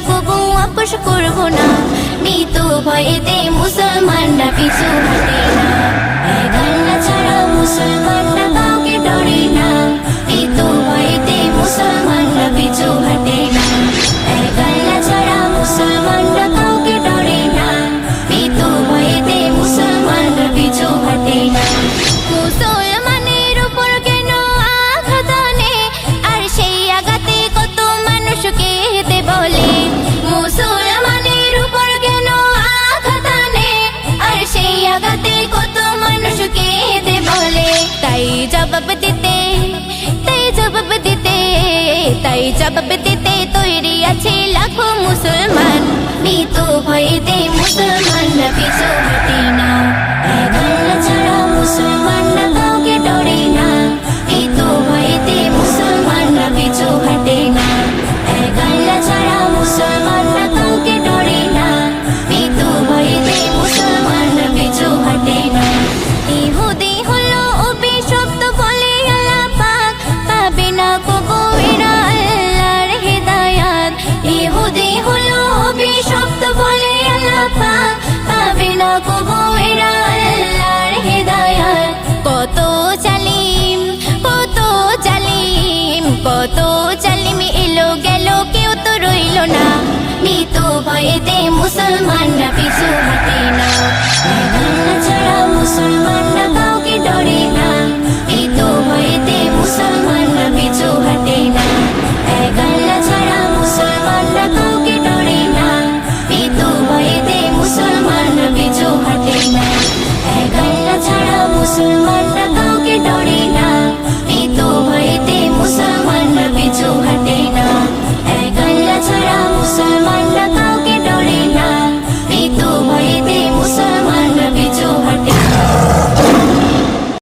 কবু আপোষ করব না, মৃত্যু ভয়েতে মুসলমানরা পিছু হটে না। এক আল্লাহ ছাড়া মুসলমানরা কাউকে ডরে না, মৃত্যু ভয়েতে মুসলমানরা পিছু হটে না। এক আল্লাহ ছাড়া মুসলমানরা কাউকে ডরে না, মৃত্যু ভয়েতে মুসলমানরা পিছু হটে না। মুসলমানের উপর কেন আঘাত আনে, আর সেই আঘাতে কত মানুষকে হেতে বলে। মুসলমানের উপর কেন আঘাত আনে, আর সেই আঘাতে কত মানুষকে হেতে বলে। তাই জবাব দিতে, তাই জবাব দিতে, তাই জবাব দিতে তৈরি আছে লাখো মুসলমান, মৃত্যু ভয়েতে মুসলমানরা পিছু হটে না। এক আল্লাহ ছাড়া মুসলমানরা কাউকে ডরে না, মৃত্যু ভয়েতে মুসলমানরা পিছু হটে না। এক আল্লাহ ছাড়া মুসলমানরা কাউকে ডরে না, মৃত্যু ভয়েতে মুসলমানরা পিছু হটে না। ইহুদি হলো অভিশপ্ত বলে আল্লাহ পাক, পাবে না কবু এরা আল্লাহর হিদায়াত। ইহুদি হলো অভিশপ্ত বলে আল্লাহ পাক, পাবে না কবু এরা আল্লাহর হিদায়াত। কত জালিম, কত জালিম, কত জালিম এলো গেল কেউ তো রইল না, মৃত্যু ভয়েতে মুসলমানরা পিছু